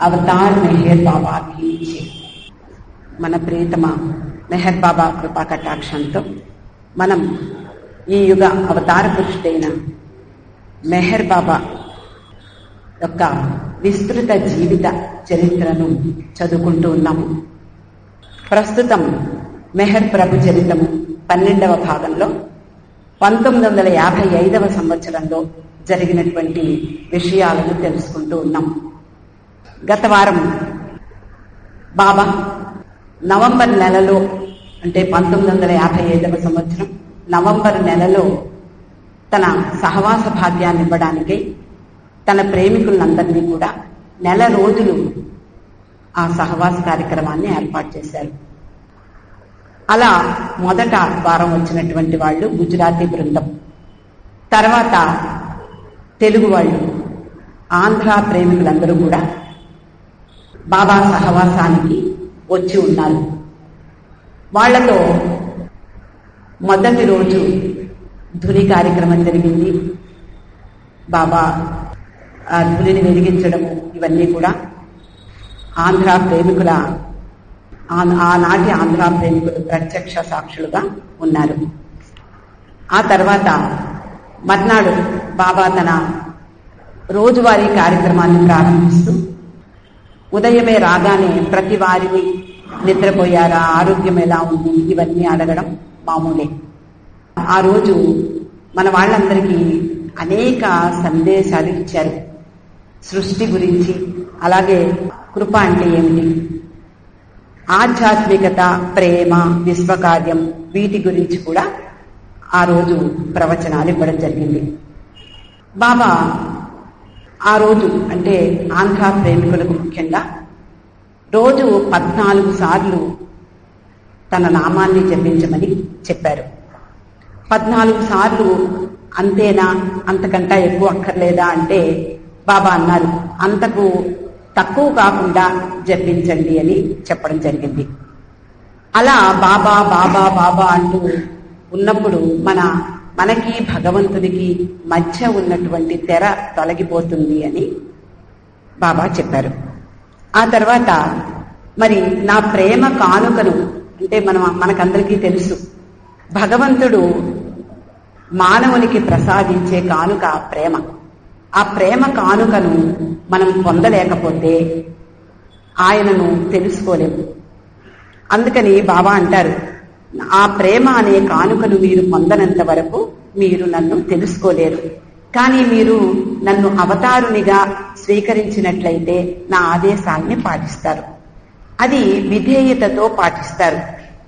Avatar Meher బాబా की जय। మన ప్రియతమ మెహర్ బాబా కృపా కటాక్షంతో మనం ఈ యుగ అవతార పురుషుడైన మెహర్ బాబా యొక్క విస్తృత జీవిత చరిత్రను చదువుకుంటూ ఉన్నాము. ప్రస్తుతం మెహర్ ప్రభు చరితము 12వ భాగంలో 1955వ సంవత్సరంలో జరిగినటువంటి విషయాలను తెలుసుకుంటూ ఉన్నాం. గత వారం బాబా నవంబర్ నెలలో, అంటే 1955వ సంవత్సరం నవంబర్ నెలలో తన సహవాస భాగ్యాన్ని ఇవ్వడానికై తన ప్రేమికులందరినీ కూడా నెల రోజులు ఆ సహవాస కార్యక్రమాన్ని ఏర్పాటు చేశారు. అలా మొదట వారం వచ్చినటువంటి వాళ్ళు గుజరాతీ బృందం, తర్వాత తెలుగు వాళ్ళు, ఆంధ్ర ప్రేమికులందరూ కూడా బాబా సహవాసానికి వచ్చి ఉన్నారు. వాళ్లతో మొదటి రోజు ధుని కార్యక్రమం జరిగింది. బాబా ఆ ధునిని వెలిగించడము, ఇవన్నీ కూడా ఆంధ్ర ప్రేమికుల ఆనాటి ఆంధ్ర ప్రేమికులు ప్రత్యక్ష సాక్షులుగా ఉన్నారు. ఆ తర్వాత మర్నాడు బాబా తన రోజువారీ కార్యక్రమాన్ని ప్రారంభిస్తూ ఉదయమే రాగానే ప్రతి వారిని నిద్రపోయారా, ఆరోగ్యం ఎలా ఉంది, ఇవన్నీ అడగడం మామూలే. ఆ రోజు మన వాళ్ళందరికీ అనేక సందేశాలు ఇచ్చారు. సృష్టి గురించి, అలాగే కృప అంటే ఏమిటి, ఆధ్యాత్మికత, ప్రేమ, విశ్వకార్యం, వీటి గురించి కూడా ఆ రోజు ప్రవచనాలు ఇవ్వడం జరిగింది. బాబా ఆ రోజు, అంటే ఆంధ్ర ప్రేమికులకు ముఖ్యంగా రోజు 14 సార్లు తన నామాన్ని జపించమని చెప్పారు. 14 సార్లు అంతేనా, అంతకంటా ఎక్కువ అక్కర్లేదా అంటే బాబా అన్నారు, అంతకు తక్కువ కాకుండా జపించండి అని చెప్పడం జరిగింది. అలా బాబా బాబా బాబా అంటూ ఉన్నప్పుడు మనకి భగవంతుడికి మధ్య ఉన్నటువంటి తెర తొలగిపోతుంది అని బాబా చెప్పారు. ఆ తర్వాత మరి నా ప్రేమ కానుకను, అంటే మనకందరికీ తెలుసు, భగవంతుడు మానవునికి ప్రసాదించే కానుక ప్రేమ. ఆ ప్రేమ కానుకను మనం పొందలేకపోతే ఆయనను తెలుసుకోలేము. అందుకని బాబా అంటారు, ఆ ప్రేమ అనే కానుకను మీరు పొందనంత వరకు మీరు నన్ను తెలుసుకోలేరు. కానీ మీరు నన్ను అవతారునిగా స్వీకరించినట్లయితే నా ఆదేశాన్ని పాటిస్తారు. అది విధేయతతో పాటిస్తారు.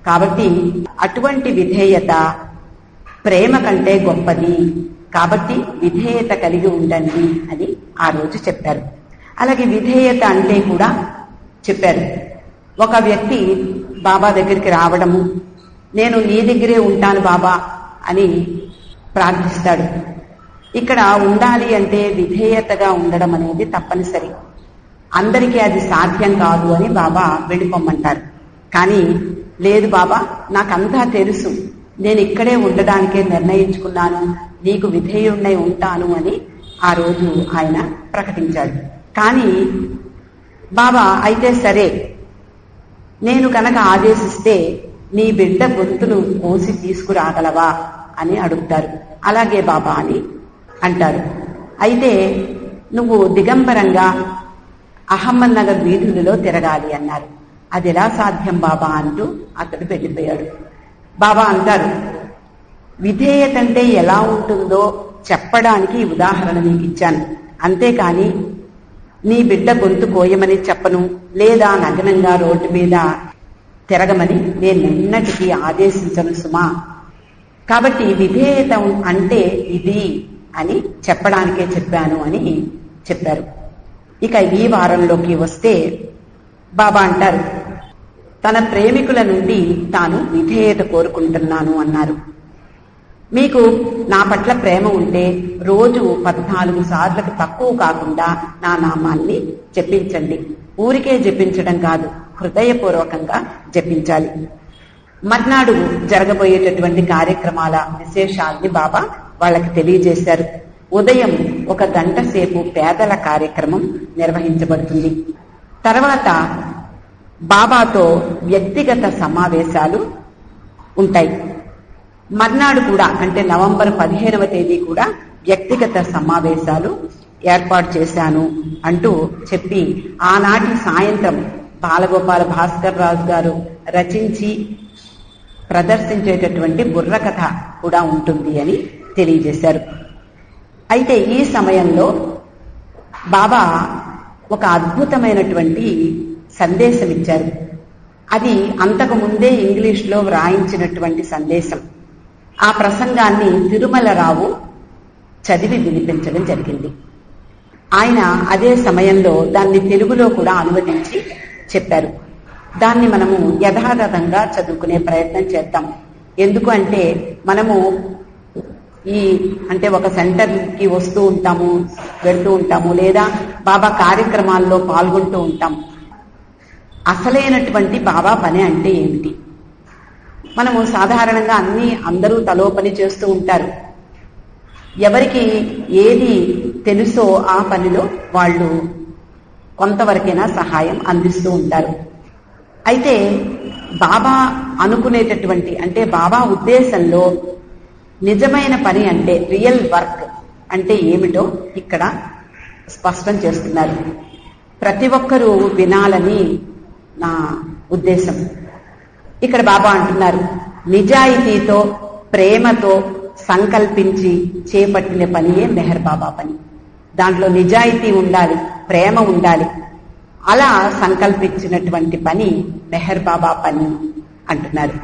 కాబట్టి అటువంటి విధేయత ప్రేమ కంటే గొప్పది. కాబట్టి విధేయత కలిగి ఉండండి అని ఆ రోజు చెప్పారు. అలాగే విధేయత అంటే కూడా చెప్పారు. ఒక వ్యక్తి బాబా దగ్గరికి రావడము, నేను నీ దగ్గరే ఉంటాను బాబా అని ప్రార్థిస్తాడు. ఇక్కడ ఉండాలి అంటే విధేయతగా ఉండడం అనేది తప్పనిసరి. అందరికీ అది సాధ్యం కాదు అని బాబా వెళ్ళిపోమ్మంటారు. కానీ లేదు బాబా, నాకంతా తెలుసు, నేను ఇక్కడే ఉండడానికే నిర్ణయించుకున్నాను, నీకు విధేయుణ్ణై ఉంటాను అని ఆ రోజు ఆయన ప్రకటించాడు. కానీ బాబా అయితే సరే, నేను కనుక ఆదేశిస్తే నీ బిడ్డ గొంతును కోసి తీసుకురాగలవా అని అడుగుతారు. అలాగే బాబా అని అంటారు. అయితే నువ్వు దిగంబరంగా అహ్మద్ నగర్ వీధులలో తిరగాలి అన్నారు. అది ఎలా సాధ్యం బాబా అంటూ అతడు వెళ్ళిపోయాడు. బాబా అంటారు, విధేయత అంటే ఎలా ఉంటుందో చెప్పడానికి ఉదాహరణ నీకు ఇచ్చాను, అంతేకాని నీ బిడ్డ గొంతు కోయమని చెప్పను, లేదా నగ్నంగా రోడ్డు మీద తిరగమని నేను ఎన్నటికీ ఆదేశించను సుమా. కాబట్టి విధేయత అంటే ఇది అని చెప్పడానికే చెప్పాను అని చెప్పారు. ఇక ఈ వారంలోకి వస్తే బాబా అంటారు, తన ప్రేమికుల నుండి తాను విధేయత కోరుకుంటున్నాను అన్నారు. మీకు నా పట్ల ప్రేమ ఉంటే రోజు 14 సార్లకు తక్కువ కాకుండా నా నామాన్ని జపించండి. ఊరికే జపించడం కాదు, హృదయపూర్వకంగా జపించాలి. మర్నాడు జరగబోయేటటువంటి కార్యక్రమాల విశేషాల్ని బాబా వాళ్ళకి తెలియజేశారు. ఉదయం 1 గంట సేపు పేదల కార్యక్రమం నిర్వహించబడుతుంది. తర్వాత బాబాతో వ్యక్తిగత సమావేశాలు ఉంటాయి. మర్నాడు కూడా అంటే నవంబర్ 15వ తేదీ కూడా వ్యక్తిగత సమావేశాలు ఏర్పాటు చేశాను అంటూ చెప్పి ఆనాటి సాయంత్రం బాలగోపాల భాస్కర్ రాజు గారు రచించి ప్రదర్శించేటటువంటి బుర్రకథ కూడా ఉంటుంది అని తెలియజేశారు. అయితే ఈ సమయంలో బాబా ఒక అద్భుతమైనటువంటి సందేశం ఇచ్చారు. అది అంతకు ముందే ఇంగ్లీష్లో వ్రాయించినటువంటి సందేశం. ఆ ప్రసంగాన్ని తిరుమలరావు చదివి వినిపించడం జరిగింది. ఆయన అదే సమయంలో దాన్ని తెలుగులో కూడా అనువదించి చెప్పారు. దాన్ని మనము యథాతథంగా చదువుకునే ప్రయత్నం చేద్దాం. ఎందుకు అంటే మనము అంటే ఒక సెంటర్కి వస్తూ ఉంటాము, వెళ్తూ ఉంటాము, లేదా బాబా కార్యక్రమాల్లో పాల్గొంటూ ఉంటాం. అసలైనటువంటి బాబా పని అంటే ఏమిటి? మనము సాధారణంగా అందరూ తలో పని చేస్తూ ఉంటారు. ఎవరికి ఏది తెలుసో ఆ పనిలో వాళ్ళు కొంతవరకైనా సహాయం అందిస్తూ ఉంటారు. అయితే బాబా అనుకునేటటువంటి అంటే బాబా ఉద్దేశంలో నిజమైన పని అంటే రియల్ వర్క్ అంటే ఏమిటో ఇక్కడ స్పష్టం చేస్తున్నారు. ప్రతి ఒక్కరూ వినాలని నా ఉద్దేశం. ఇక్కడ బాబా అంటున్నారు, నిజాయితీతో ప్రేమతో సంకల్పించి చేపట్టిన పనియే మెహర్ బాబా పని. దాంట్లో నిజాయితీ ఉండాలి, ప్రేమ ఉండాలి. అలా సంకల్పించినటువంటి పని మెహర్ బాబా పని అంటున్నారు.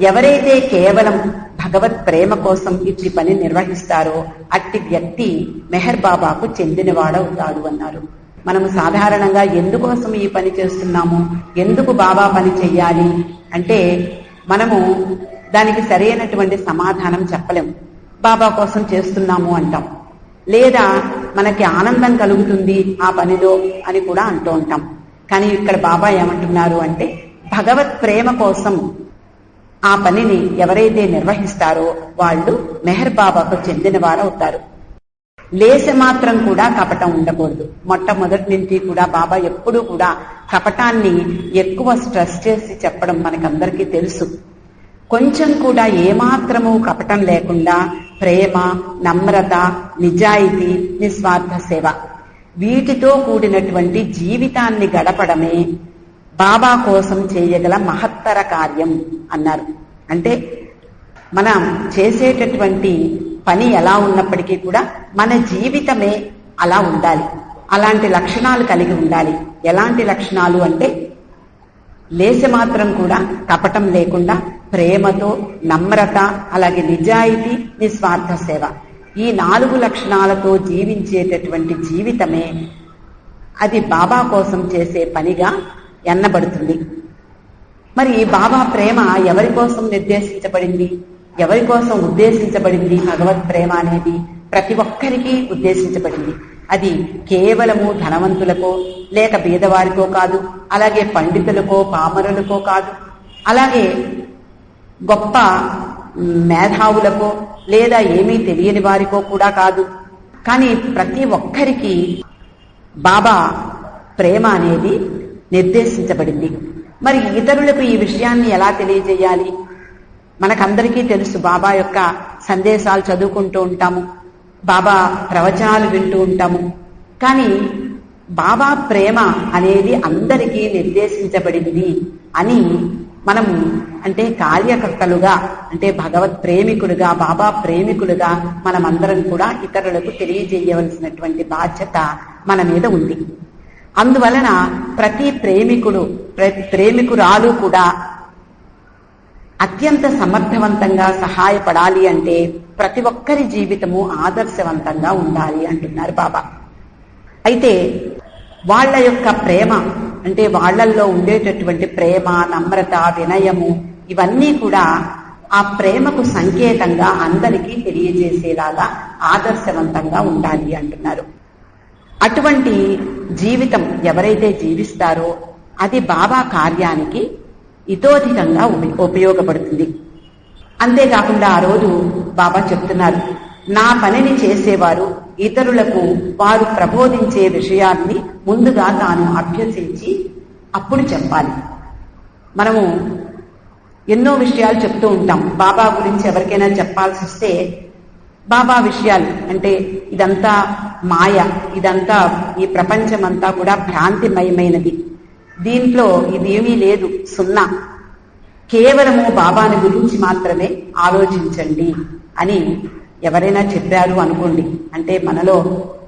ఎవరైతే కేవలం భగవత్ ప్రేమ కోసం ఇట్టి పని నిర్వహిస్తారో అట్టి వ్యక్తి మెహర్ బాబాకు చెందినవాడవుతాడు అన్నారు. మనము సాధారణంగా ఎందుకోసం ఈ పని చేస్తున్నాము, ఎందుకు బాబా పని చెయ్యాలి అంటే మనము దానికి సరైనటువంటి సమాధానం చెప్పలేము. బాబా కోసం చేస్తున్నాము అంటాం, లేదా మనకి ఆనందం కలుగుతుంది ఆ పనిలో అని కూడా అంటూ ఉంటాం. కానీ ఇక్కడ బాబా ఏమంటున్నారు అంటే భగవత్ ప్రేమ కోసం ఆ పనిని ఎవరైతే నిర్వహిస్తారో వాళ్ళు మెహర్ బాబాకు చెందిన వారు అవుతారు. లేశ మాత్రం కూడా కపటం ఉండకూడదు. మొట్టమొదటి నుంచి కూడా బాబా ఎప్పుడూ కూడా కపటాన్ని ఎక్కువ స్ట్రెస్ చేసి చెప్పడం మనకందరికీ తెలుసు. కొంచెం కూడా ఏమాత్రము కపటం లేకుండా ప్రేమ, నమ్రత, నిజాయితీ, నిస్వార్థ సేవ వీటితో కూడినటువంటి జీవితాన్ని గడపడమే బాబా కోసం చేయగల మహత్తర కార్యం అన్నారు. అంటే మనం చేసేటటువంటి పని ఎలా ఉన్నప్పటికీ కూడా మన జీవితమే అలా ఉండాలి, అలాంటి లక్షణాలు కలిగి ఉండాలి. ఎలాంటి లక్షణాలు అంటే లేశ మాత్రం కూడా కపటం లేకుండా ప్రేమతో, నమ్రత, అలాగే నిజాయితీ, నిస్వార్థ సేవ ఈ 4 లక్షణాలతో జీవించేటటువంటి జీవితమే అది బాబా కోసం చేసే పనిగా ఎన్నబడుతుంది. మరి బాబా ప్రేమ ఎవరి కోసం నిర్దేశించబడింది, ఎవరి కోసం ఉద్దేశించబడింది? భగవత్ ప్రేమ అనేది ప్రతి ఒక్కరికి ఉద్దేశించబడింది. అది కేవలము ధనవంతులకో లేక బీదవారికో కాదు, అలాగే పండితులకో పామరులకో కాదు, అలాగే గొప్ప మేధావులకో లేదా ఏమీ తెలియని వారికో కూడా కాదు. కానీ ప్రతి ఒక్కరికి బాబా ప్రేమ అనేది నిర్దేశించబడింది. మరి ఇతరులకు ఈ విషయాన్ని ఎలా తెలియజేయాలి? మనకందరికీ తెలుసు, బాబా యొక్క సందేశాలు చదువుకుంటూ ఉంటాము, బాబా ప్రవచనాలు వింటూ ఉంటాము. కానీ బాబా ప్రేమ అనేది అందరికీ నిర్దేశించబడింది అని మనము అంటే కార్యకర్తలుగా అంటే భగవత్ ప్రేమికులుగా, బాబా ప్రేమికులుగా మనమందరం కూడా ఇతరులకు తెలియజేయవలసినటువంటి బాధ్యత మన మీద ఉంది. అందువలన ప్రతి ప్రేమికుడు, ప్రతి ప్రేమికురాలు కూడా అత్యంత సమర్థవంతంగా సహాయపడాలి అంటే ప్రతి ఒక్కరి జీవితము ఆదర్శవంతంగా ఉండాలి అంటున్నారు బాబా. అయితే వాళ్ళ యొక్క ప్రేమ అంటే వాళ్ళల్లో ఉండేటటువంటి ప్రేమ, నమ్రత, వినయము ఇవన్నీ కూడా ఆ ప్రేమకు సంకేతంగా అందరికీ తెలియజేసేలాగా ఆదర్శవంతంగా ఉండాలి అంటున్నారు. అటువంటి జీవితం ఎవరైతే జీవిస్తారో అది బాబా కార్యానికి ఇతోధికంగా ఉపయోగపడుతుంది. అంతేకాకుండా ఆ రోజు బాబా చెప్తున్నారు, నా పనిని చేసేవారు ఇతరులకు వారు ప్రబోధించే విషయాన్ని ముందుగా తాను అభ్యసించి అప్పుడు చెప్పాలి. మనము ఎన్నో విషయాలు చెప్తూ ఉంటాం. బాబా గురించి ఎవరికైనా చెప్పాల్సి వస్తే బాబా విషయాలు అంటే ఇదంతా మాయ, ఇదంతా ఈ ప్రపంచమంతా కూడా భ్రాంతిమయమైనది, దీంట్లో ఇదేమీ లేదు, సున్నా, కేవలము బాబాని గురించి మాత్రమే ఆలోచించండి అని ఎవరైనా చెప్పారు అనుకోండి, అంటే మనలో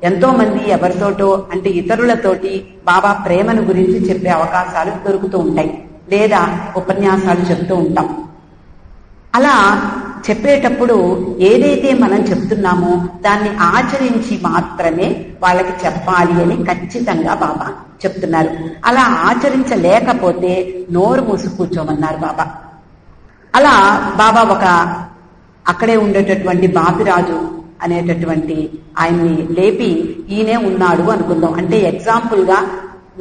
ఎంతో మంది ఎవరితోటో అంటే ఇతరులతోటి బాబా ప్రేమను గురించి చెప్పే అవకాశాలు దొరుకుతూ ఉంటాయి, లేదా ఉపన్యాసాలు చెప్తూ ఉంటాం. అలా చెప్పేటప్పుడు ఏదైతే మనం చెప్తున్నామో దాన్ని ఆచరించి మాత్రమే వాళ్ళకి చెప్పాలి అని ఖచ్చితంగా బాబా చెప్తున్నారు. అలా ఆచరించలేకపోతే నోరు మూసి కూర్చోమన్నారు బాబా. అలా బాబా ఒక అక్కడే ఉండేటటువంటి బాపిరాజు అనేటటువంటి ఆయన్ని లేపి ఈయనే ఉన్నాడు అనుకుందాం, అంటే ఎగ్జాంపుల్ గా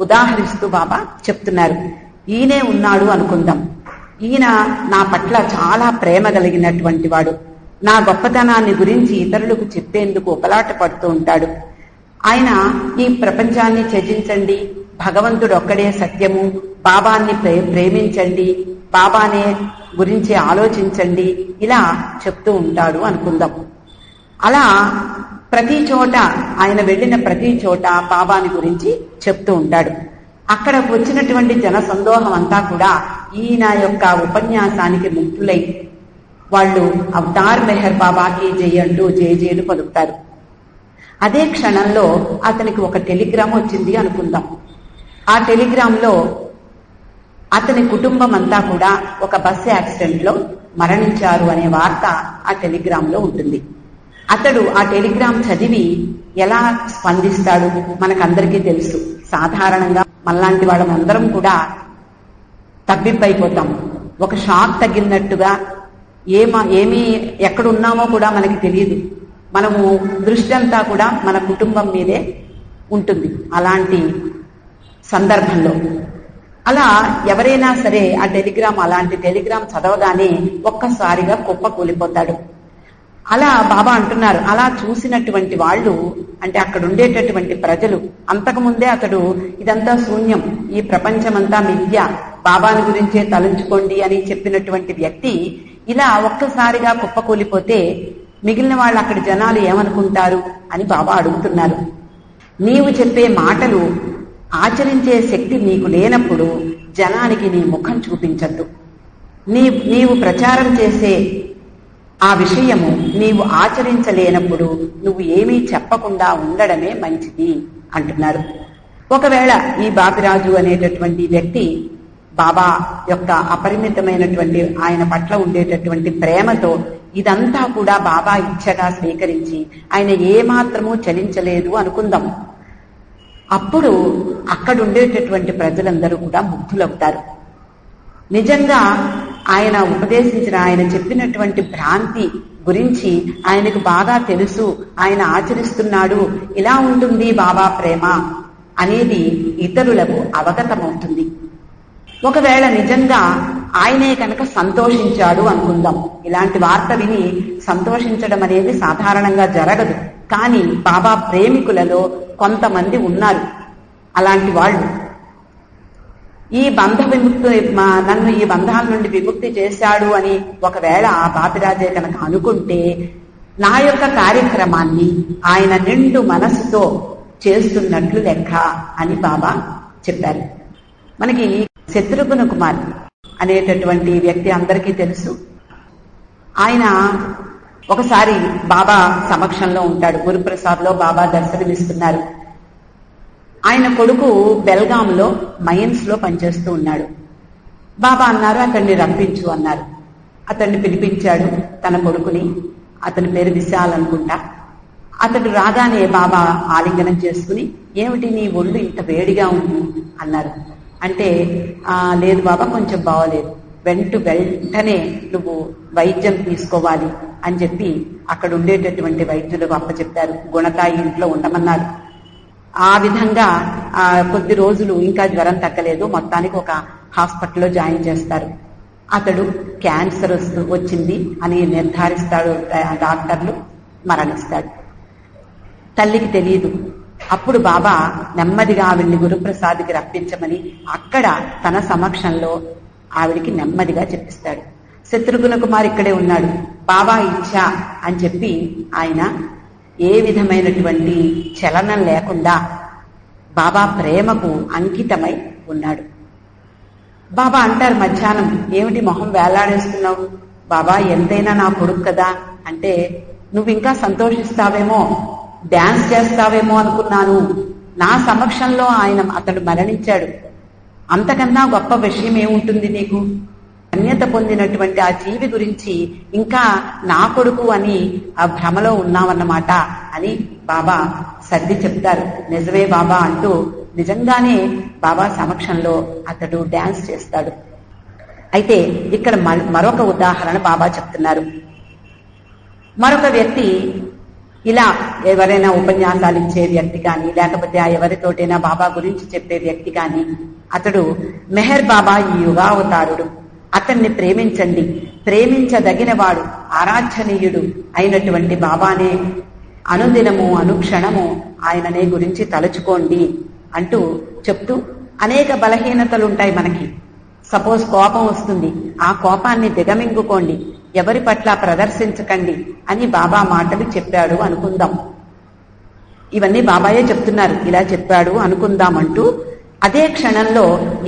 ఉదాహరిస్తూ బాబా చెప్తున్నారు. ఈయనే ఉన్నాడు అనుకుందాం, ఈయన నా పట్ల చాలా ప్రేమ కలిగినటువంటి వాడు, నా గొప్పతనాన్ని గురించి ఇతరులకు చెప్పేందుకు ఉపలాట పడుతూ ఉంటాడు. ఆయన ఈ ప్రపంచాన్ని త్యజించండి, భగవంతుడు ఒక్కడే సత్యము, బాబాన్ని ప్రేమించండి, బాబానే గురించి ఆలోచించండి, ఇలా చెప్తూ ఉంటాడు అనుకుందాం. అలా ప్రతి చోట ఆయన వెళ్ళిన ప్రతి చోట బాబాని గురించి చెప్తూ ఉంటాడు. అక్కడ వచ్చినటువంటి జన సందోహం అంతా కూడా ఈయన యొక్క ఉపన్యాసానికి ముగ్ధులై వాళ్ళు అవతార్ మెహర్ బాబాకి జై అంటూ జేజేలు పలుకుతారు. అదే క్షణంలో అతనికి ఒక టెలిగ్రామ్ వచ్చింది అనుకుందాం. ఆ టెలిగ్రామ్ లో అతని కుటుంబం అంతా కూడా ఒక బస్సు యాక్సిడెంట్ లో మరణించారు అనే వార్త ఆ టెలిగ్రామ్ లో ఉంటుంది. అతడు ఆ టెలిగ్రామ్ చదివి ఎలా స్పందిస్తాడు మనకందరికీ తెలుసు. సాధారణంగా మనలాంటి వాళ్ళందరం కూడా తబ్బిబ్బైపోతాం, ఒక షాక్ తగిలినట్టుగా ఏమీ ఎక్కడున్నామో కూడా మనకి తెలియదు. మనము దృష్టి అంతా కూడా మన కుటుంబం మీదే ఉంటుంది అలాంటి సందర్భంలో. అలా ఎవరైనా సరే ఆ టెలిగ్రామ్ అలాంటి టెలిగ్రామ్ చదవగానే ఒక్కసారిగా కుప్పకూలిపోతాడు. అలా బాబా అంటున్నారు, అలా చూసినటువంటి వాళ్ళు అంటే అక్కడ ఉండేటటువంటి ప్రజలు, అంతకుముందే అతడు ఇదంతా శూన్యం, ఈ ప్రపంచమంతా మిథ్య, బాబాని గురించే తలంచుకోండి అని చెప్పినటువంటి వ్యక్తి ఇలా ఒక్కసారిగా కుప్పకూలిపోతే మిగిలిన వాళ్ళు అక్కడ జనాలు ఏమనుకుంటారు అని బాబా అడుగుతున్నారు. నీవు చెప్పే మాటలు ఆచరించే శక్తి నీకు లేనప్పుడు జనానికి నీ ముఖం చూపించద్దు. నీవు ప్రచారం చేసే ఆ విషయము నీవు ఆచరించలేనప్పుడు నువ్వు ఏమీ చెప్పకుండా ఉండడమే మంచిది అంటున్నారు. ఒకవేళ ఈ బాపిరాజు అనేటటువంటి వ్యక్తి బాబా యొక్క అపరిమితమైనటువంటి ఆయన పట్ల ఉండేటటువంటి ప్రేమతో ఇదంతా కూడా బాబా ఇచ్చగా స్వీకరించి ఆయన ఏమాత్రమూ చలించలేదు అనుకుందాం. అప్పుడు అక్కడ ఉండేటటువంటి ప్రజలందరూ కూడా ముగ్ధులవుతారు. నిజంగా ఆయన ఉపదేశించిన ఆయన చెప్పినటువంటి భ్రాంతి గురించి ఆయనకు బాగా తెలుసు, ఆయన ఆచరిస్తున్నాడు, ఇలా ఉంటుంది బాబా ప్రేమ అనేది ఇతరులకు అవగతమవుతుంది. ఒకవేళ నిజంగా ఆయనే కనుక సంతోషించాడు అనుకుందాం. ఇలాంటి వార్త విని సంతోషించడం అనేది సాధారణంగా జరగదు, కానీ బాబా ప్రేమికులలో కొంతమంది ఉన్నారు అలాంటి వాళ్ళు. ఈ బంధ విముక్తి నన్ను ఈ బంధాల నుండి విముక్తి చేశాడు అని ఒకవేళ ఆ బాపిరాజే కనుక అనుకుంటే నా యొక్క కార్యక్రమాన్ని ఆయన నిండు మనసుతో చేస్తున్నట్లు లెక్క అని బాబా చెప్పారు. మనకి శత్రుఘ్న కుమార్ అనేటటువంటి వ్యక్తి అందరికీ తెలుసు. ఆయన ఒకసారి బాబా సమక్షంలో ఉంటాడు. గురుప్రసాద్ లో బాబా దర్శనమిస్తున్నారు. ఆయన కొడుకు బెల్గాంలో మైన్స్ లో పనిచేస్తూ ఉన్నాడు. బాబా అన్నారు అతన్ని రప్పించు అన్నారు. అతన్ని పిలిపించాడు తన కొడుకుని. అతని పేరు విశాల్ అనుకుంటా. అతడు రాగానే బాబా ఆలింగనం చేసుకుని ఏమిటి నీ ఒళ్ళు ఇంత వేడిగా ఉంది అన్నారు. అంటే లేదు బాబా కొంచెం బాగోలేదు, వెంటనే నువ్వు వైద్యం తీసుకోవాలి అని చెప్పి అక్కడ ఉండేటటువంటి వైద్యులకు అప్పచెప్పారు. గుణతాయి ఇంట్లో ఉండమన్నారు. ఆ విధంగా కొద్ది రోజులు ఇంకా జ్వరం తగ్గలేదు, మొత్తానికి ఒక హాస్పిటల్లో జాయిన్ చేస్తారు. అతడు క్యాన్సర్ వచ్చింది అని నిర్ధారిస్తాడు డాక్టర్లు, మరణిస్తాడు. తల్లికి తెలియదు. అప్పుడు బాబా నెమ్మదిగా ఆవిడ్ని గురుప్రసాద్కి రప్పించమని అక్కడ తన సమక్షంలో ఆవిడికి నెమ్మదిగా చెప్పిస్తాడు. శత్రుఘ్న కుమార్ ఇక్కడే ఉన్నాడు. బాబా ఇచ్చా అని చెప్పి ఆయన ఏ విధమైనటువంటి చలనం లేకుండా బాబా ప్రేమకు అంకితమై ఉన్నాడు. బాబా అంటారు మధ్యాహ్నం, ఏమిటి మొహం వేలాడేస్తున్నావు? బాబా ఎంతైనా నా కొడుకు కదా అంటే, నువ్వు ఇంకా సంతోషిస్తావేమో, డాన్స్ చేస్తావేమో అనుకున్నాను. నా సమక్షంలో అతడు మరణించాడు. అంతకన్నా గొప్ప విషయం ఏముంటుంది నీకు? ధన్యత పొందినటువంటి ఆ జీవి గురించి ఇంకా నా కొడుకు అని ఆ భ్రమలో ఉన్నావన్నమాట అని బాబా సర్ది చెప్తారు. నిజమే బాబా అంటూ నిజంగానే బాబా సమక్షంలో అతడు డాన్స్ చేస్తాడు. అయితే ఇక్కడ మరొక ఉదాహరణ బాబా చెప్తున్నారు. మరొక వ్యక్తి ఇలా ఎవరైనా ఉపన్యాసాలు ఇచ్చే వ్యక్తి కానీ, లేకపోతే ఎవరితోటైనా బాబా గురించి చెప్పే వ్యక్తి కానీ, అతడు మెహర్ బాబా ఈ యుగావతారుడు, అతన్ని ప్రేమించండి, ప్రేమించదగినవాడు, ఆరాధ్యనీయుడు అయినటువంటి బాబానే, అనుదినము అనుక్షణము ఆయననే గురించి తలుచుకోండి అంటూ చెప్తూ, అనేక బలహీనతలుంటాయి మనకి. సపోజ్ కోపం వస్తుంది, ఆ కోపాన్ని దిగమింగుకోండి, ఎవరి పట్ల ప్రదర్శించకండి అని బాబా మాటలు చెప్పాడు అనుకుందాం. ఇవన్నీ బాబాయే చెప్తున్నారు. ఇలా చెప్పాడు అనుకుందాం అంటూ అదే క్షణంలో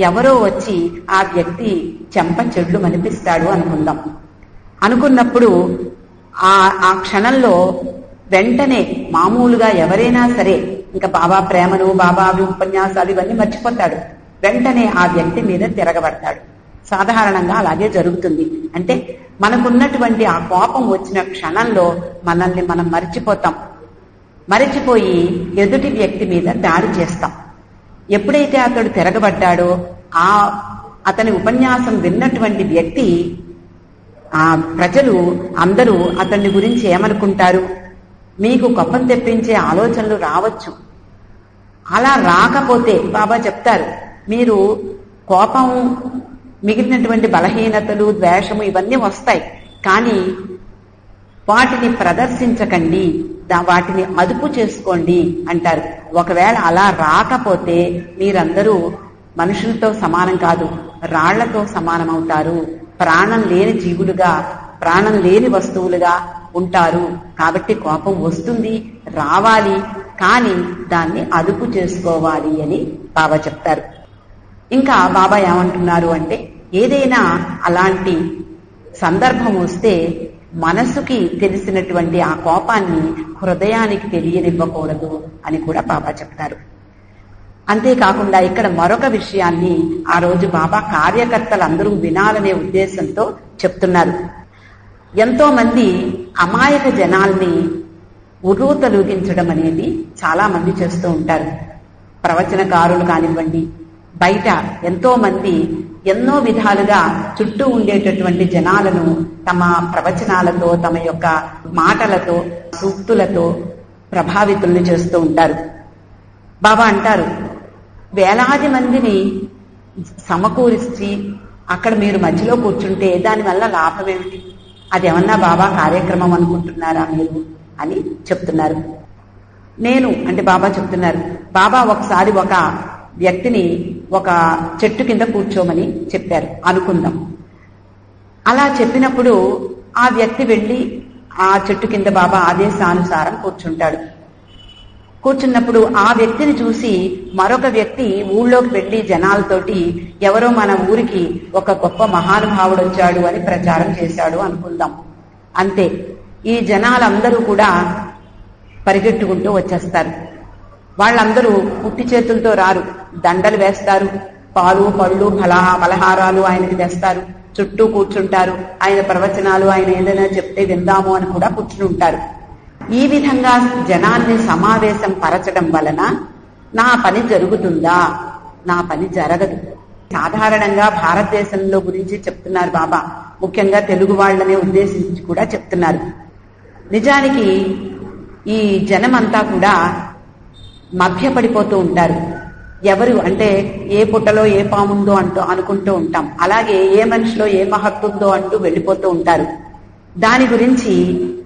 ఎవరో వచ్చి ఆ వ్యక్తి చెంప చెడ్లు మనిపిస్తాడు అనుకుందాం. అనుకున్నప్పుడు ఆ క్షణంలో వెంటనే మామూలుగా ఎవరైనా సరే ఇంకా బాబా ప్రేమను, బాబా ఉపన్యాసాలు ఇవన్నీ మర్చిపోతాడు. వెంటనే ఆ వ్యక్తి మీద తిరగబడతాడు. సాధారణంగా అలాగే జరుగుతుంది. అంటే మనకున్నటువంటి ఆ కోపం వచ్చిన క్షణంలో మనల్ని మనం మరిచిపోతాం. మరిచిపోయి ఎదుటి వ్యక్తి మీద దాడి చేస్తాం. ఎప్పుడైతే అతడు తిరగబడ్డాడో అతని ఉపన్యాసం విన్నటువంటి వ్యక్తి, ఆ ప్రజలు అందరూ అతన్ని గురించి ఏమనుకుంటారు? మీకు కోపం తెప్పించే ఆలోచనలు రావచ్చు. అలా రాకపోతే బాబా చెప్తారు, మీరు కోపం, మిగిలినటువంటి బలహీనతలు, ద్వేషము ఇవన్నీ వస్తాయి, కానీ వాటిని ప్రదర్శించకండి, వాటిని అదుపు చేసుకోండి అంటారు. ఒకవేళ అలా రాకపోతే మీరందరూ మనుషులతో సమానం కాదు, రాళ్లతో సమానమవుతారు. ప్రాణం లేని జీవులుగా, ప్రాణం లేని వస్తువులుగా ఉంటారు. కాబట్టి కోపం వస్తుంది, రావాలి, కానీ దాన్ని అదుపు చేసుకోవాలి అని బాబా చెప్తారు. ఇంకా బాబా ఏమంటున్నారు అంటే, ఏదైనా అలాంటి సందర్భం వస్తే మనసుకి తెలిసినటువంటి ఆ కోపాన్ని హృదయానికి తెలియనివ్వకూడదు అని కూడా బాబా చెప్తారు. అంతేకాకుండా ఇక్కడ మరొక విషయాన్ని ఆ రోజు బాబా కార్యకర్తలందరూ వినాలనే ఉద్దేశంతో చెప్తున్నారు. ఎంతో మంది అమాయక జనాల్ని ఉర్రూతలూగించడం అనేది చాలా మంది చేస్తూ ఉంటారు. ప్రవచనకారులు కానివ్వండి, బయట ఎంతో మంది ఎన్నో విధాలుగా చుట్టూ ఉండేటటువంటి జనాలను తమ ప్రవచనాలతో, తమ యొక్క మాటలతో, సూక్తులతో ప్రభావితుల్ని చేస్తూ ఉంటారు. బాబా అంటారు, వేలాది మందిని సమకూరిస్తే అక్కడ మీరు మధ్యలో కూర్చుంటే దానివల్ల లాభం ఏమిటి? అదేమన్నా బాబా కార్యక్రమం అనుకుంటున్నారా మీరు అని చెప్తున్నారు. నేను అంటే బాబా చెప్తున్నారు, బాబా ఒకసారి ఒక వ్యక్తిని ఒక చెట్టు కింద కూర్చోమని చెప్పారు అనుకుందాం. అలా చెప్పినప్పుడు ఆ వ్యక్తి వెళ్ళి ఆ చెట్టు కింద బాబా ఆదేశానుసారం కూర్చుంటాడు. కూర్చున్నప్పుడు ఆ వ్యక్తిని చూసి మరొక వ్యక్తి ఊళ్ళోకి వెళ్లి జనాలతోటి ఎవరో మన ఊరికి ఒక గొప్ప మహానుభావుడు వచ్చాడు అని ప్రచారం చేశాడు అనుకుందాం. అంతే, ఈ జనాలందరూ కూడా పరిగెట్టుకుంటూ వచ్చేస్తారు. వాళ్ళందరూ పుట్టి చేతులతో రారు, దండలు వేస్తారు, పాలు పళ్ళు పలహారాలు ఆయనకి తెస్తారు, చుట్టూ కూర్చుంటారు, ఆయన ప్రవచనాలు, ఆయన ఏదైనా చెప్తే విందాము అని కూడా కూర్చుని ఉంటారు. ఈ విధంగా జనాన్ని సమావేశం పరచడం వలన నా పని జరుగుతుందా? నా పని జరగదు. సాధారణంగా భారతదేశంలో గురించి చెప్తున్నారు బాబా, ముఖ్యంగా తెలుగు వాళ్ళనే ఉద్దేశించి కూడా చెప్తున్నారు. నిజానికి ఈ జనమంతా కూడా మభ్యపడిపోతూ ఉంటారు. ఎవరు అంటే ఏ పుట్టలో ఏ పాముందో అంటూ అనుకుంటూ ఉంటాం, అలాగే ఏ మనిషిలో ఏ మహత్తుందో అంటూ వెళ్ళిపోతూ ఉంటారు. దాని గురించి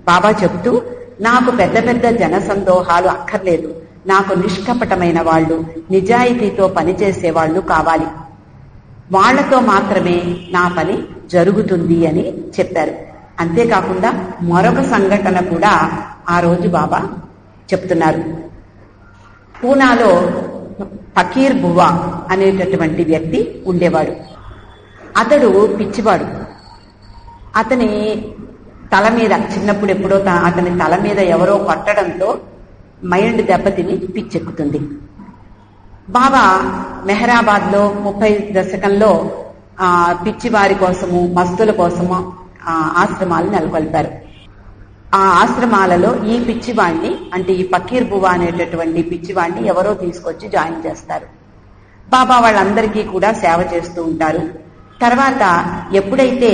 బాబా చెప్తూ, నాకు పెద్ద పెద్ద జనసందోహాలు అక్కర్లేదు. నాకు నిష్కపటమైన వాళ్ళు, నిజాయితీతో పనిచేసే వాళ్ళు కావాలి. వాళ్లతో మాత్రమే నా పని జరుగుతుంది అని చెప్పారు. అంతేకాకుండా మరొక సంఘటన కూడా ఆ రోజు బాబా చెప్తున్నారు. పూనాలో ఫకీర్ బువా అనేటటువంటి వ్యక్తి ఉండేవాడు. అతడు పిచ్చివాడు. అతని తల మీద చిన్నప్పుడు ఎప్పుడో అతని తల మీద ఎవరో కొట్టడంతో మైండ్ దెబ్బతిని పిచ్చెక్కుతుంది. బాబా మెహరాబాద్ లో 30 దశకంలో పిచ్చివారి కోసము, మస్తుల కోసము ఆశ్రమాలు నెలకొల్పారు. ఆ ఆశ్రమాలలో ఈ పిచ్చివాణ్ణి, అంటే ఈ ఫకీర్ బువా అనేటటువంటి పిచ్చివాణ్ణి ఎవరో తీసుకొచ్చి జాయిన్ చేస్తారు. బాబా వాళ్ళందరికీ కూడా సేవ చేస్తూ ఉంటారు. తర్వాత ఎప్పుడైతే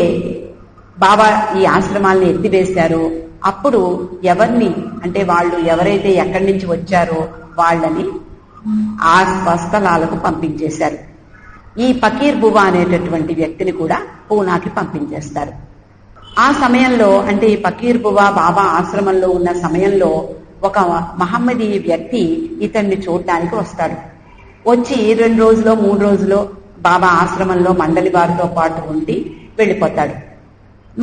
బాబా ఈ ఆశ్రమాలను ఎత్తివేశారో అప్పుడు ఎవరిని, అంటే వాళ్ళు ఎవరైతే ఎక్కడి నుంచి వచ్చారో వాళ్ళని ఆ స్వస్థలాలకు పంపించేశారు. ఈ ఫకీర్ బువా అనేటటువంటి వ్యక్తిని కూడా పూనాకి పంపించేస్తారు. ఆ సమయంలో, అంటే ఈ ఫకీర్ బువా బాబా ఆశ్రమంలో ఉన్న సమయంలో ఒక మహమ్మదీ వ్యక్తి ఇతన్ని చూడడానికి వస్తాడు. వచ్చి 2 రోజులో 3 రోజులో బాబా ఆశ్రమంలో మండలి వారితో పాటు ఉండి వెళ్ళిపోతాడు.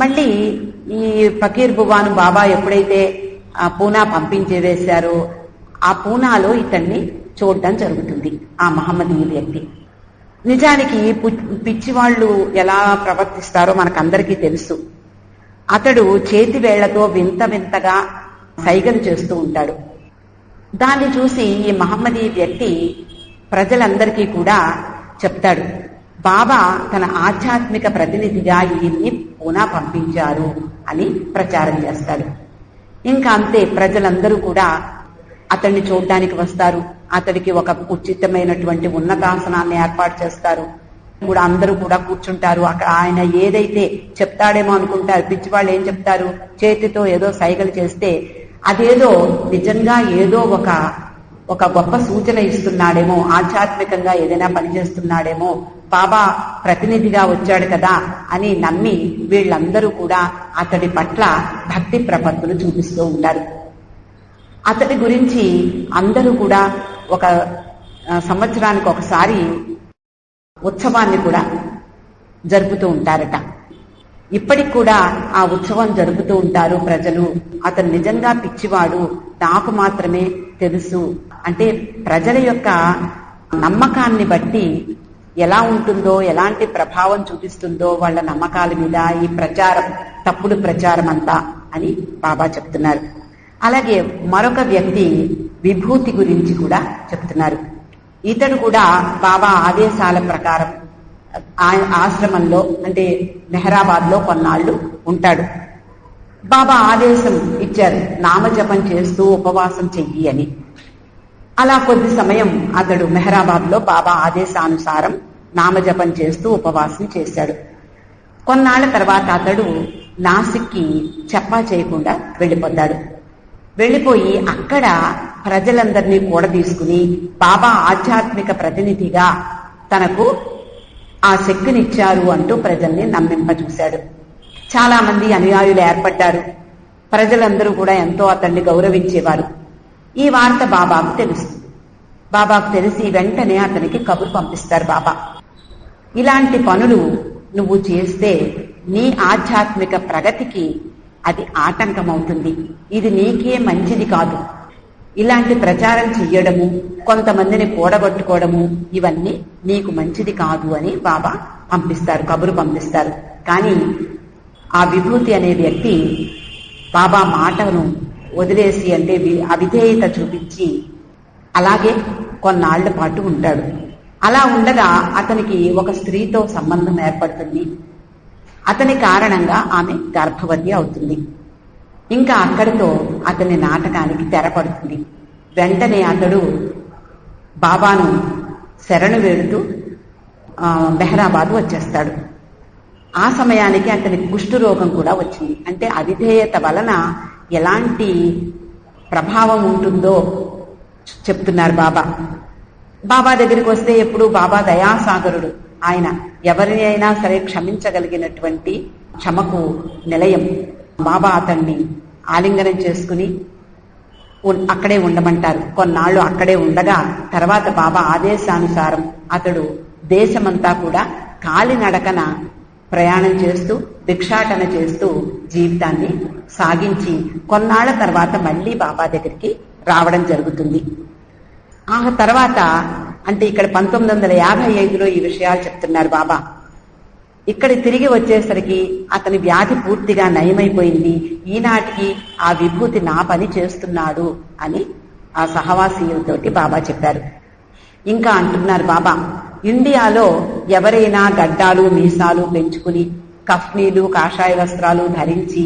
మళ్ళీ ఈ ఫకీర్ బువాను బాబా ఎప్పుడైతే పూనా పంపించేవేశారో ఆ పూనాలో ఇతన్ని చూడడం జరుగుతుంది. ఆ మహమ్మదీ వ్యక్తి నిజానికి పిచ్చివాళ్లు ఎలా ప్రవర్తిస్తారో మనకందరికీ తెలుసు. అతడు చేతి వేళ్లతో వింత వింతగా సైగలు చేస్తూ ఉంటాడు. దాన్ని చూసి ఈ మహమ్మదీ వ్యక్తి ప్రజలందరికీ కూడా చెప్తాడు, బాబా తన ఆధ్యాత్మిక ప్రతినిధిగా ఈయన్ని పూనా పంపించారు అని ప్రచారం చేస్తాడు. ఇంకా అంతే, ప్రజలందరూ కూడా అతన్ని చూడ్డానికి వస్తారు. అతడికి ఒక ఉచితమైనటువంటి ఉన్నతాసనాన్ని ఏర్పాటు చేస్తారు. కూడా అందరూ కూడా కూర్చుంటారు. అక్కడ ఆయన ఏదైతే చెప్తాడేమో అనుకుంటారు. పిచ్చివాళ్ళు ఏం చెప్తారు, చేతితో ఏదో సైగలు చేస్తే అదేదో నిజంగా ఏదో ఒక గొప్ప సూచన ఇస్తున్నాడేమో, ఆధ్యాత్మికంగా ఏదైనా పనిచేస్తున్నాడేమో, బాబా ప్రతినిధిగా వచ్చాడు కదా అని నమ్మి వీళ్ళందరూ కూడా అతడి పట్ల భక్తి ప్రపత్తులు చూపిస్తూ ఉంటారు. అతడి గురించి అందరూ కూడా ఒక సంవత్సరానికి ఒకసారి ఉత్సవాన్ని కూడా జరుపుతూ ఉంటారట. ఇప్పటికి కూడా ఆ ఉత్సవం జరుపుతూ ఉంటారు ప్రజలు. అతను నిజంగా పిచ్చివాడు, నాకు మాత్రమే తెలుసు. అంటే ప్రజల యొక్క నమ్మకాన్ని బట్టి ఎలా ఉంటుందో, ఎలాంటి ప్రభావం చూపిస్తుందో వాళ్ళ నమ్మకాల మీద ఈ ప్రచారం, తప్పుడు ప్రచారం అంతా అని బాబా చెప్తున్నారు. అలాగే మరొక వ్యక్తి విభూతి గురించి కూడా చెప్తున్నారు. ఇతడు కూడా బాబా ఆదేశాల ప్రకారం ఆశ్రమంలో, అంటే మెహరాబాద్ లో కొన్నాళ్లు ఉంటాడు. బాబా ఆదేశం ఇచ్చారు, నామజపం చేస్తూ ఉపవాసం చెయ్యి అని. అలా కొద్ది సమయం అతడు మెహరాబాద్ లో బాబా ఆదేశానుసారం నామజపం చేస్తూ ఉపవాసం చేశాడు. కొన్నాళ్ల తర్వాత అతడు నాసిక్కి చెప్పా చేయకుండా వెళ్ళిపోతాడు. వెళ్ళిపోయి అక్కడ ప్రజలందరినీ కూడా తీసుకుని బాబా ఆధ్యాత్మిక ప్రతినిధిగా తనకు ఆ శక్తినిచ్చారు అంటూ ప్రజల్ని నమ్మింపజూశాడు. చాలా మంది అనుయాయులు ఏర్పడ్డారు. ప్రజలందరూ కూడా ఎంతో అతన్ని గౌరవించేవారు. ఈ వార్త బాబాకు తెలుస్తుంది. బాబాకు తెలిసి వెంటనే అతనికి కబురు పంపిస్తారు బాబా. ఇలాంటి పనులు నువ్వు చేస్తే నీ ఆధ్యాత్మిక ప్రగతికి అది ఆటంకమవుతుంది. ఇది నీకే మంచిది కాదు. ఇలాంటి ప్రచారం చెయ్యడము, కొంతమందిని కూడగొట్టుకోవడము, ఇవన్నీ నీకు మంచిది కాదు అని బాబా పంపిస్తారు, కబురు పంపిస్తారు. కానీ ఆ విభూతి అనే వ్యక్తి బాబా మాటను వదిలేసి, అంటే అవిధేయత చూపించి అలాగే కొన్నాళ్ల పాటు ఉంటాడు. అలా ఉండగా అతనికి ఒక స్త్రీతో సంబంధం ఏర్పడుతుంది. అతని కారణంగా ఆమె గర్భవతి అవుతుంది. ఇంకా అక్కడితో అతని నాటకానికి తెరపడుతుంది. వెంటనే అతడు బాబాను శరణు వేడుతూ మెహరాబాద్ వచ్చేస్తాడు. ఆ సమయానికి అతనికి కుష్ఠరోగం కూడా వచ్చింది. అంటే అవిధేయత వలన ఎలాంటి ప్రభావం ఉంటుందో చెప్తున్నారు బాబా. బాబా దగ్గరికి వస్తే ఎప్పుడు బాబా దయాసాగరుడు. ఆయన ఎవరిని అయినా సరే క్షమించగలిగినటువంటి క్షమకు నిలయం. బాబా అతన్ని ఆలింగనం చేసుకుని అక్కడే ఉండమంటారు. కొన్నాళ్లు అక్కడే ఉండగా తర్వాత బాబా ఆదేశానుసారం అతడు దేశమంతా కూడా కాలినడకన ప్రయాణం చేస్తూ భిక్షాటన చేస్తూ జీవితాన్ని సాగించి కొన్నాళ్ల తర్వాత మళ్లీ బాబా దగ్గరికి రావడం జరుగుతుంది. ఆ తర్వాత అంటే ఇక్కడ 1955లో ఈ విషయాలు చెప్తున్నారు బాబా. ఇక్కడ తిరిగి వచ్చేసరికి అతని వ్యాధి పూర్తిగా నయమైపోయింది. ఈనాటికి ఆ విభూతి నా పని చేస్తున్నాడు అని ఆ సహవాసీయులతోటి బాబా చెప్పారు. ఇంకా అంటున్నారు బాబా, ఇండియాలో ఎవరైనా గడ్డాలు మీసాలు పెంచుకుని కఫ్నీలు కాషాయ వస్త్రాలు ధరించి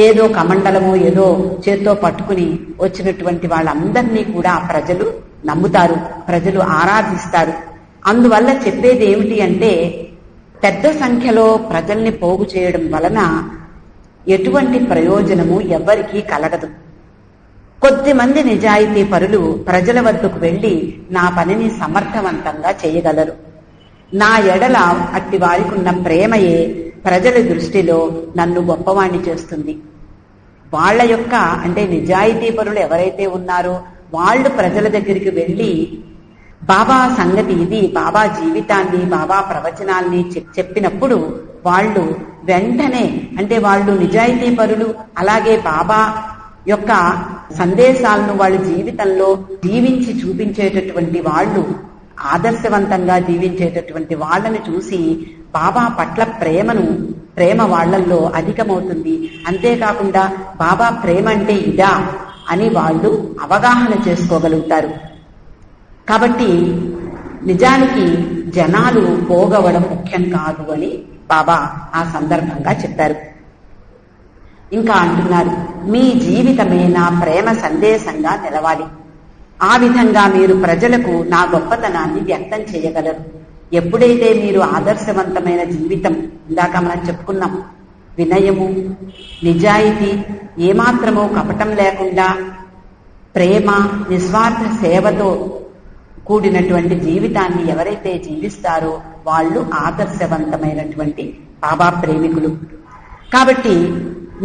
ఏదో కమండలము ఏదో చేత్తో పట్టుకుని వచ్చినటువంటి వాళ్ళందరినీ కూడా ప్రజలు నమ్ముతారు, ప్రజలు ఆరాధిస్తారు. అందువల్ల చెప్పేది ఏమిటి అంటే పెద్ద సంఖ్యలో ప్రజల్ని పోగు చేయడం వలన ఎటువంటి ప్రయోజనము ఎవ్వరికీ కలగదు. కొద్దిమంది నిజాయితీ పరులు ప్రజల వద్దకు వెళ్లి నా పనిని సమర్థవంతంగా చేయగలరు. నా ఎడల అట్టి వారికి ఉన్న ప్రేమయే ప్రజల దృష్టిలో నన్ను గొప్పవాణ్ణి చేస్తుంది. వాళ్ల యొక్క అంటే నిజాయితీ పరులు ఎవరైతే ఉన్నారో వాళ్ళు ప్రజల దగ్గరికి వెళ్లి బాబా సంగతి ఇది, బాబా జీవితాన్ని బాబా ప్రవచనాల్ని చెప్పినప్పుడు వాళ్ళు వెంటనే అంటే వాళ్ళు నిజాయితీ పరులు, అలాగే బాబా యొక్క సందేశాలను వాళ్ళ జీవితంలో జీవించి చూపించేటటువంటి వాళ్ళు, ఆదర్శవంతంగా జీవించేటటువంటి వాళ్ళని చూసి బాబా పట్ల ప్రేమ వాళ్లల్లో అధికమవుతుంది. అంతేకాకుండా బాబా ప్రేమ అంటే ఇదా అని వాళ్ళు అవగాహన చేసుకోగలుగుతారు. కాబట్టి నిజానికి జనాలు పోగవడం ముఖ్యం కాదు అని బాబా ఆ సందర్భంగా చెప్పారు. ఇంకా అంటున్నారు, మీ జీవితమే నా ప్రేమ సందేశంగా నిలవాలి. ఆ విధంగా మీరు ప్రజలకు నా గొప్పతనాన్ని వ్యక్తం చేయగలరు. ఎప్పుడైతే మీరు ఆదర్శవంతమైన జీవితం, ఇందాక మనం చెప్పుకున్నాం, వినయము, నిజాయితీ, ఏమాత్రమూ కపటం లేకుండా ప్రేమ, నిస్వార్థ సేవతో కూడినటువంటి జీవితాన్ని ఎవరైతే జీవిస్తారో వాళ్ళు ఆదర్శవంతమైనటువంటి బాబా ప్రేమికులు. కాబట్టి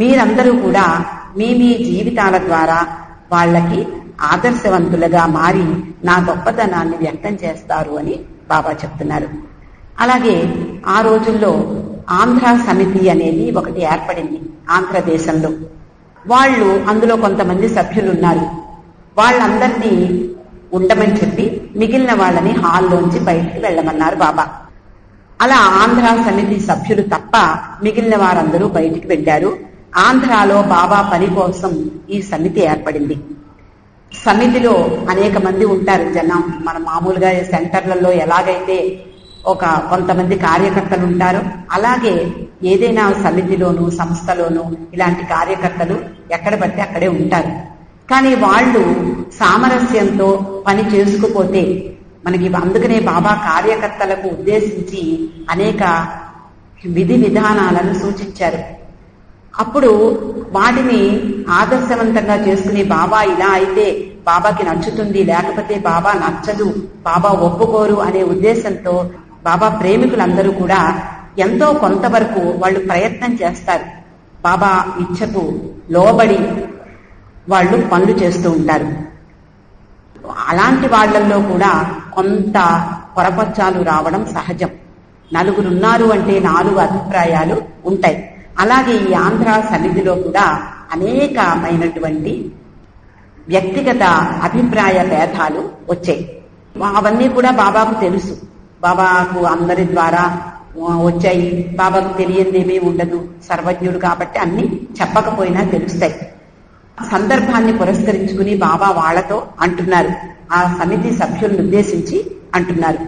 మీరందరూ కూడా మీ జీవితాల ద్వారా వాళ్ళకి ఆదర్శవంతులుగా మారి నా గొప్పతనాన్ని వ్యక్తం చేస్తారు అని బాబా చెప్తున్నారు. అలాగే ఆ రోజుల్లో ఆంధ్ర సమితి అనేది ఒకటి ఏర్పడింది ఆంధ్రదేశంలో. వాళ్ళు అందులో కొంతమంది సభ్యులున్నారు. వాళ్ళందరినీ ఉండమని చెప్పి మిగిలిన వాళ్ళని హాల్లోంచి బయటికి వెళ్ళమన్నారు బాబా. అలా ఆంధ్ర సమితి సభ్యులు తప్ప మిగిలిన వారందరూ బయటికి వెళ్లారు. ఆంధ్రాలో బాబా పని కోసం ఈ సమితి ఏర్పడింది. సమితిలో అనేక మంది ఉంటారు జనం. మన మామూలుగా సెంటర్లలో ఎలాగైతే కొంతమంది కార్యకర్తలు ఉంటారో అలాగే ఏదైనా సమితిలోను సంస్థలోను ఇలాంటి కార్యకర్తలు ఎక్కడ పడితే అక్కడే ఉంటారు. కానీ వాళ్ళు సామరస్యంతో పని చేసుకుపోతే మనకి అందుకనే బాబా కార్యకర్తలకు ఉద్దేశించి అనేక విధి విధానాలను సూచించారు. అప్పుడు వాటిని ఆదర్శవంతంగా చేసుకుని బాబా ఇలా అయితే బాబాకి నచ్చుతుంది, లేకపోతే బాబా నచ్చదు, బాబా ఒప్పుకోరు అనే ఉద్దేశంతో బాబా ప్రేమికులందరూ కూడా ఎంతో కొంతవరకు వాళ్ళు ప్రయత్నం చేస్తారు. బాబా ఇచ్చకు లోబడి వాళ్ళు పనులు చేస్తూ ఉంటారు. అలాంటి వాళ్లల్లో కూడా కొంత పొరపచ్చాలు రావడం సహజం. నలుగురున్నారు అంటే 4 అభిప్రాయాలు ఉంటాయి. అలాగే ఈ ఆంధ్ర సమితిలో కూడా అనేకమైనటువంటి వ్యక్తిగత అభిప్రాయ భేదాలు వచ్చాయి. అవన్నీ కూడా బాబాకు తెలుసు. బాబాకు అందరి ద్వారా వచ్చాయి. బాబాకు తెలియనిదేమీ ఉండదు, సర్వజ్ఞుడు కాబట్టి అన్ని చెప్పకపోయినా తెలుస్తాయి. సందర్భాన్ని పురస్కరించుకుని బాబా వాళ్లతో అంటున్నారు, ఆ సమితి సభ్యులను ఉద్దేశించి అంటున్నారు,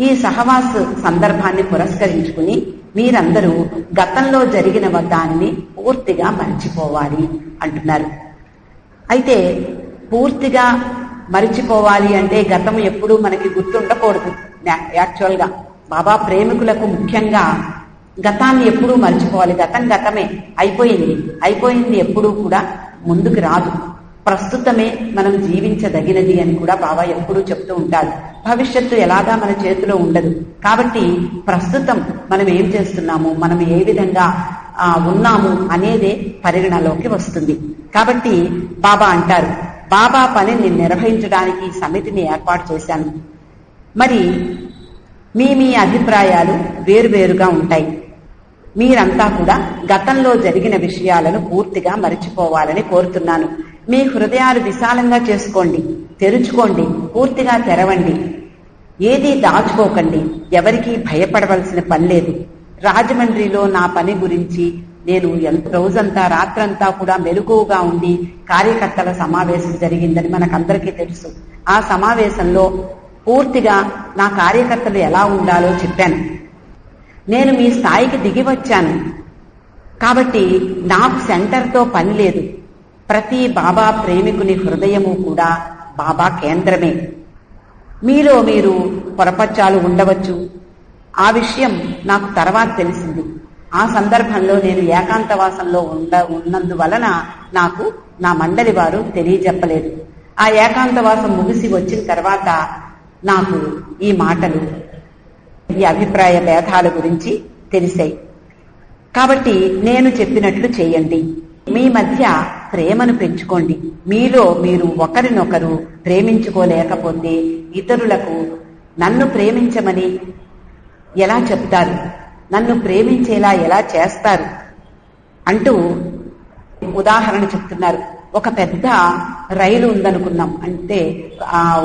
ఈ సహవాస సందర్భాన్ని పురస్కరించుకుని మీరందరూ గతంలో జరిగిన దానిని పూర్తిగా మర్చిపోవాలి అంటున్నారు. అయితే పూర్తిగా మరిచిపోవాలి అంటే గతం ఎప్పుడూ మనకి గుర్తుండకూడదు. యాక్చువల్ గా బాబా ప్రేమికులకు ముఖ్యంగా గతాన్ని ఎప్పుడూ మర్చిపోవాలి. గతం గతమే, అయిపోయింది ఎప్పుడూ కూడా ముందుకు రాదు. ప్రస్తుతమే మనం జీవించదగినది అని కూడా బాబా ఎప్పుడూ చెప్తూ ఉంటారు. భవిష్యత్తు ఎలాగా మన చేతిలో ఉండదు. కాబట్టి ప్రస్తుతం మనం ఏం చేస్తున్నాము, మనం ఏ విధంగా ఉన్నాము అనేదే పరిగణలోకి వస్తుంది. కాబట్టి బాబా అంటారు, బాబా పనిని నిర్వహించడానికి ఈ సమితిని ఏర్పాటు చేశాను. మరి మీ అభిప్రాయాలు వేరువేరుగా ఉంటాయి. మీరంతా కూడా గతంలో జరిగిన విషయాలను పూర్తిగా మరిచిపోవాలని కోరుతున్నాను. మీ హృదయాలు విశాలంగా చేసుకోండి, తెరుచుకోండి, పూర్తిగా తెరవండి. ఏదీ దాచుకోకండి. ఎవరికీ భయపడవలసిన పని లేదు. రాజమండ్రిలో నా పని గురించి నేను రోజంతా రాత్రంతా కూడా మెలకువగా ఉండి కార్యకర్తల సమావేశం జరిగిందని మనకందరికీ తెలుసు. ఆ సమావేశంలో పూర్తిగా నా కార్యకర్తలు ఎలా ఉండాలో చెప్పాను. నేను మీ స్థాయికి దిగి వచ్చాను కాబట్టి నాకు సెంటర్తో పని లేదు. ప్రతి బాబా ప్రేమికుని హృదయము కూడా బాబా కేంద్రమే. మీలో మీరు పొరపచ్చాలు ఉండవచ్చు. ఆ విషయం నాకు తర్వాత తెలిసింది. ఆ సందర్భంలో నేను ఏకాంతవాసంలో ఉన్నందువలన నాకు నా మండలి వారు తెలియజెప్పలేదు. ఆ ఏకాంతవాసం ముగిసి వచ్చిన తర్వాత నాకు ఈ మాటలు, ఈ అభిప్రాయ భేదాల గురించి తెలిసాయి. కాబట్టి నేను చెప్పినట్లు చేయండి. మీ మధ్య ప్రేమను పెంచుకోండి. మీలో మీరు ఒకరినొకరు ప్రేమించుకోలేకపోతే ఇతరులకు నన్ను ప్రేమించమని ఎలా చెప్తారు, నన్ను ప్రేమించేలా ఎలా చేస్తారు అంటూ ఉదాహరణ చెప్తున్నారు. ఒక పెద్ద రైలు ఉందనుకున్నాం. అంటే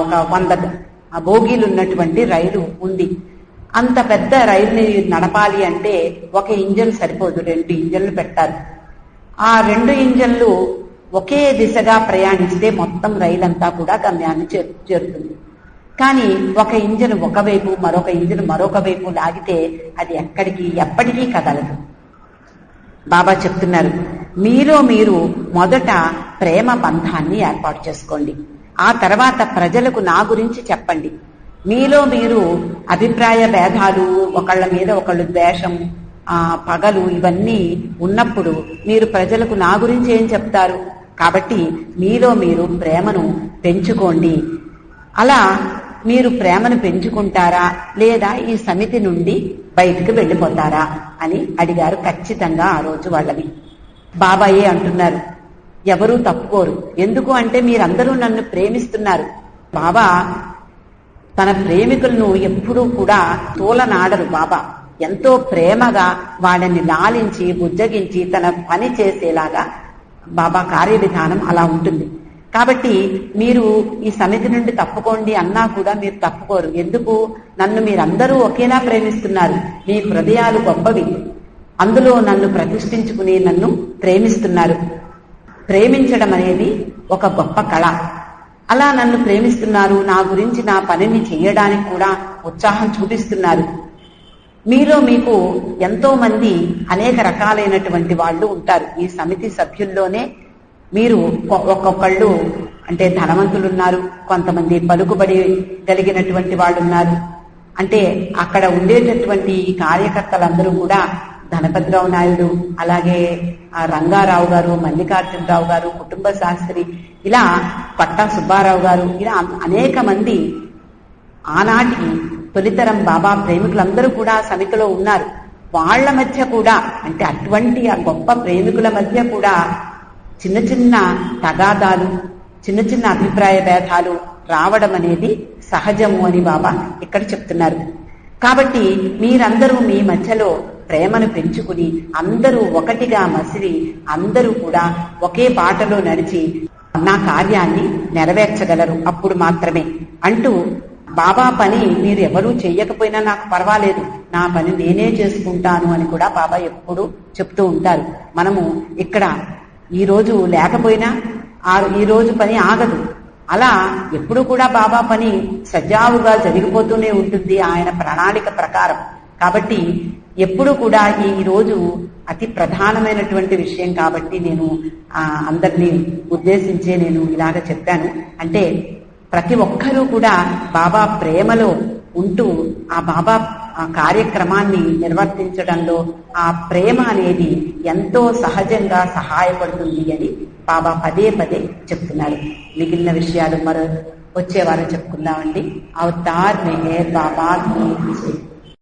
ఒక 100 బోగీలు ఉన్నటువంటి రైలు ఉంది. అంత పెద్ద రైలుని నడపాలి అంటే ఒక ఇంజన్ సరిపోదు, 2 ఇంజన్లు పెట్టాలి. ఆ 2 ఇంజన్లు ఒకే దిశగా ప్రయాణిస్తే మొత్తం రైలు అంతా కూడా గమ్యాన్ని చేరుతుంది. కానీ ఒక ఇంజన్ ఒకవైపు, మరొక ఇంజన్ మరొక వైపు లాగితే అది ఎప్పటికీ కదలదు. బాబా చెప్తున్నారు, మీలో మీరు మొదట ప్రేమ బంధాన్ని ఏర్పాటు చేసుకోండి. ఆ తర్వాత ప్రజలకు నా గురించి చెప్పండి. మీలో మీరు అభిప్రాయ భేదాలు, ఒకళ్ళ మీద ఒకళ్ళు ద్వేషం, పగలు ఇవన్నీ ఉన్నప్పుడు మీరు ప్రజలకు నా గురించి ఏం చెప్తారు? కాబట్టి మీలో మీరు ప్రేమను పెంచుకోండి. అలా మీరు ప్రేమను పెంచుకుంటారా లేదా ఈ సమితి నుండి బయటకు వెళ్ళిపోతారా అని అడిగారు ఖచ్చితంగా ఆ రోజు వాళ్ళని. బాబాయే అంటున్నారు, ఎవరూ తప్పుకోరు. ఎందుకు అంటే మీరందరూ నన్ను ప్రేమిస్తున్నారు. బాబా తన ప్రేమికులను ఎప్పుడూ కూడా తోలనాడరు. బాబా ఎంతో ప్రేమగా వాళ్ళని లాలించి బుజ్జగించి తన పని చేసేలాగా బాబా కార్యవిధానం అలా ఉంటుంది. కాబట్టి మీరు ఈ సమితి నుండి తప్పుకోండి అన్నా కూడా మీరు తప్పుకోరు. ఎందుకు? నన్ను మీరందరూ ఒకేలా ప్రేమిస్తున్నారు. మీ హృదయాలు గొప్పవి. అందులో నన్ను ప్రతిష్ఠించుకుని నన్ను ప్రేమిస్తున్నారు. ప్రేమించడం అనేది ఒక గొప్ప కళ. అలా నన్ను ప్రేమిస్తున్నారు. నా గురించి నా పనిని చేయడానికి కూడా ఉత్సాహం చూపిస్తున్నారు. మీలో మీకు ఎంతో మంది అనేక రకాలైనటువంటి వాళ్ళు ఉంటారు. ఈ సమితి సభ్యుల్లోనే మీరు ఒక్కొక్కళ్ళు అంటే ధనవంతులు ఉన్నారు, కొంతమంది పలుకుబడి కలిగినటువంటి వాళ్ళు ఉన్నారు. అంటే అక్కడ ఉండేటటువంటి కార్యకర్తలందరూ కూడా ధనపతిరావు నాయుడు, అలాగే రంగారావు గారు, మల్లికార్జునరావు గారు, కుటుంబ శాస్త్రి, ఇలా పట్టా సుబ్బారావు గారు, ఇలా అనేక మంది ఆనాటి తొలితరం బాబా ప్రేమికులందరూ కూడా సమితిలో ఉన్నారు. వాళ్ల మధ్య కూడా అంటే అటువంటి ఆ గొప్ప ప్రేమికుల మధ్య కూడా చిన్న చిన్న తగాదాలు, చిన్న చిన్న అభిప్రాయ భేదాలు రావడం అనేది సహజము అని బాబా ఇక్కడ చెప్తున్నారు. కాబట్టి మీరందరూ మీ మధ్యలో ప్రేమను పెంచుకుని అందరూ ఒకటిగా మసిలి అందరూ కూడా ఒకే బాటలో నడిచి నా కార్యాన్ని నెరవేర్చగలరు. అప్పుడు మాత్రమే అంటూ బాబా పని మీరు ఎవరూ చెయ్యకపోయినా నాకు పర్వాలేదు, నా పని నేనే చేసుకుంటాను అని కూడా బాబా ఎప్పుడూ చెప్తూ ఉంటారు. మనము ఇక్కడ ఈ రోజు లేకపోయినా ఈ రోజు పని ఆగదు. అలా ఎప్పుడు కూడా బాబా పని సజావుగా జరిగిపోతూనే ఉంటుంది ఆయన ప్రణాళిక ప్రకారం. కాబట్టి ఎప్పుడు కూడా ఈ రోజు అతి ప్రధానమైనటువంటి విషయం కాబట్టి నేను అందరినీ ఉద్దేశించే నేను ఇలాగ చెప్పాను. అంటే ప్రతి ఒక్కరూ కూడా బాబా ప్రేమలో ఉంటూ ఆ బాబా కార్యక్రమాన్ని నిర్వర్తించడంలో ఆ ప్రేమ అనేది ఎంతో సహజంగా సహాయపడుతుంది అని బాబా పదే పదే చెప్తున్నారు. మిగిలిన విషయాలు వచ్చే వారం చెప్పుకుందామండి. అవతార్ మెహర్ బాబా